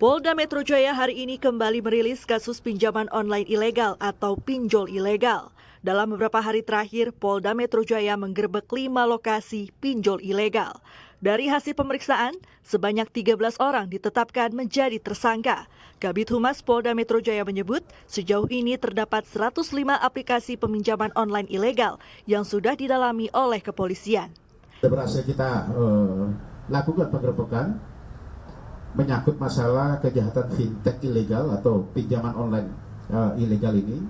Polda Metro Jaya hari ini kembali merilis kasus pinjaman online ilegal atau pinjol ilegal. Dalam beberapa hari terakhir, Polda Metro Jaya menggerebek 5 lokasi pinjol ilegal. Dari hasil pemeriksaan, sebanyak 13 orang ditetapkan menjadi tersangka. Kabid Humas Polda Metro Jaya menyebut, sejauh ini terdapat 105 aplikasi peminjaman online ilegal yang sudah didalami oleh kepolisian. Berhasil kita lakukan penggerebekan menyangkut masalah kejahatan fintech ilegal atau pinjaman online ilegal ini.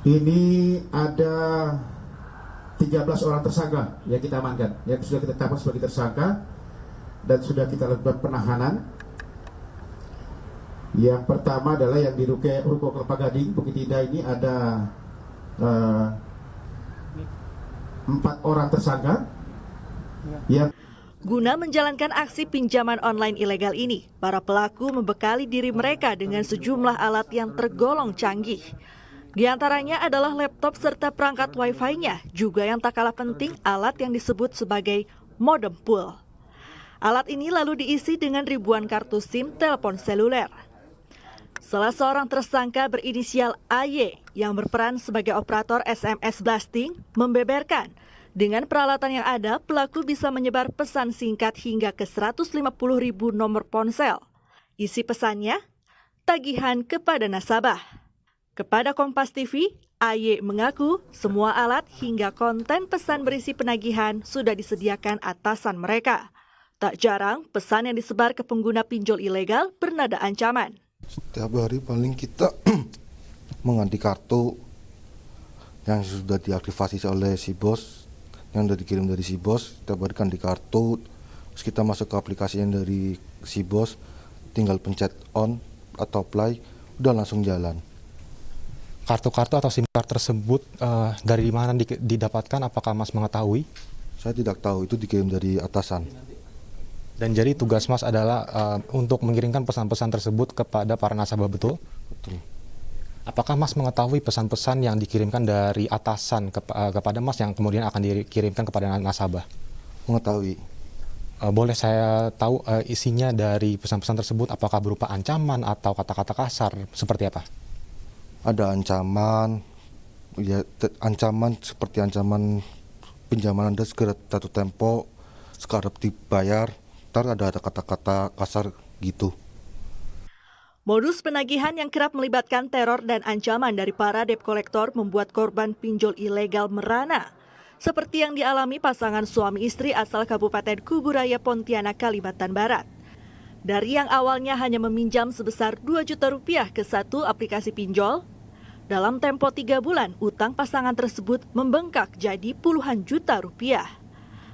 Ini ada 13 orang tersangka yang kita amankan, yang sudah kita tetapkan sebagai tersangka dan sudah kita lakukan penahanan. Yang pertama adalah yang di Ruko Kelapa Gading, Bukit Indah ini ada 4 orang tersangka yang Guna menjalankan aksi pinjaman online ilegal ini, para pelaku membekali diri mereka dengan sejumlah alat yang tergolong canggih. Di antaranya adalah laptop serta perangkat Wi-Fi-nya, juga yang tak kalah penting alat yang disebut sebagai modem pool. Alat ini lalu diisi dengan ribuan kartu SIM telepon seluler. Salah seorang tersangka berinisial AY yang berperan sebagai operator SMS blasting membeberkan, dengan peralatan yang ada, pelaku bisa menyebar pesan singkat hingga ke 150.000 nomor ponsel. Isi pesannya, tagihan kepada nasabah. Kepada Kompas TV, AY mengaku semua alat hingga konten pesan berisi penagihan sudah disediakan atasan mereka. Tak jarang, pesan yang disebar ke pengguna pinjol ilegal bernada ancaman. Setiap hari paling kita mengganti kartu yang sudah diaktifasi oleh si bos, yang sudah dikirim dari si bos, kita berikan di kartu, terus kita masuk ke aplikasi yang dari si bos, tinggal pencet on atau play, udah langsung jalan. Kartu-kartu atau SIM card tersebut dari mana didapatkan? Apakah Mas mengetahui? Saya tidak tahu, itu dikirim dari atasan. Dan jadi tugas Mas adalah untuk mengirimkan pesan-pesan tersebut kepada para nasabah, betul? Betul. Apakah Mas mengetahui pesan-pesan yang dikirimkan dari atasan kepada Mas yang kemudian akan dikirimkan kepada nasabah? Mengetahui. Boleh saya tahu isinya dari pesan-pesan tersebut, apakah berupa ancaman atau kata-kata kasar, seperti apa? Ada ancaman, ya ancaman seperti ancaman pinjaman Anda segera jatuh tempo, sekarang dibayar, ntar ada kata-kata kasar gitu. Modus penagihan yang kerap melibatkan teror dan ancaman dari para debt collector membuat korban pinjol ilegal merana. Seperti yang dialami pasangan suami istri asal Kabupaten Kuburaya, Pontianak, Kalimantan Barat. Dari yang awalnya hanya meminjam sebesar 2 juta rupiah ke satu aplikasi pinjol, dalam tempo 3 bulan utang pasangan tersebut membengkak jadi puluhan juta rupiah.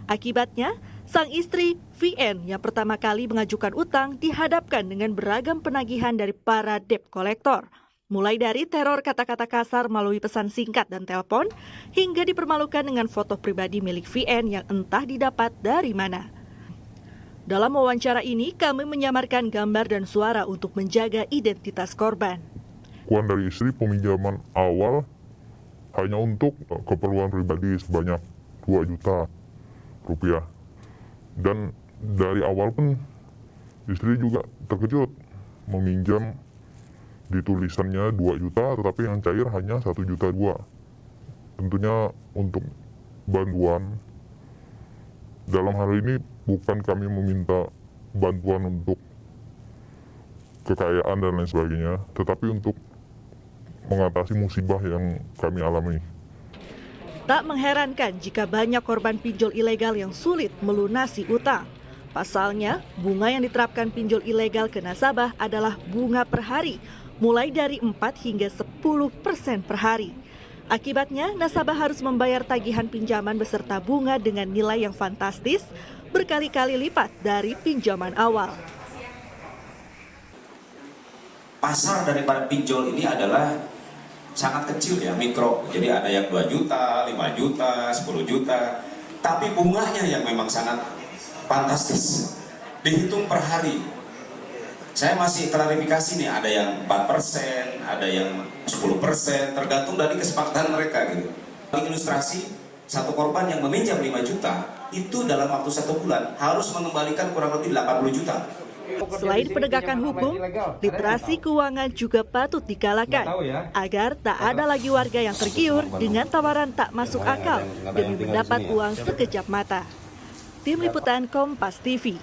Akibatnya, sang istri, VN, yang pertama kali mengajukan utang dihadapkan dengan beragam penagihan dari para debt collector. Mulai dari teror kata-kata kasar melalui pesan singkat dan telepon, hingga dipermalukan dengan foto pribadi milik VN yang entah didapat dari mana. Dalam wawancara ini, kami menyamarkan gambar dan suara untuk menjaga identitas korban. Pengakuan dari istri peminjaman awal hanya untuk keperluan pribadi sebanyak 2 juta rupiah. Dan dari awal pun istri juga terkejut meminjam di tulisannya 2 juta tetapi yang cair hanya 1,2 juta. Tentunya untuk bantuan dalam hal ini bukan kami meminta bantuan untuk kekayaan dan lain sebagainya, tetapi untuk mengatasi musibah yang kami alami. Tak mengherankan jika banyak korban pinjol ilegal yang sulit melunasi utang. Pasalnya, bunga yang diterapkan pinjol ilegal ke nasabah adalah bunga per hari, mulai dari 4 hingga 10% per hari. Akibatnya, nasabah harus membayar tagihan pinjaman beserta bunga dengan nilai yang fantastis, berkali-kali lipat dari pinjaman awal. Pasar daripada pinjol ini adalah sangat kecil ya, mikro. Jadi ada yang 2 juta, 5 juta, 10 juta. Tapi bunganya yang memang sangat fantastis. Dihitung per hari. Saya masih klarifikasi nih, ada yang 4%, ada yang 10%, tergantung dari kesepakatan mereka gitu. Ilustrasi, satu korban yang meminjam 5 juta, itu dalam waktu 1 bulan harus mengembalikan kurang lebih 80 juta. Selain penegakan hukum, literasi keuangan juga patut digalakan agar tak ada lagi warga yang tergiur dengan tawaran tak masuk akal demi mendapat uang sekejap mata. Tim Liputan Kompas TV.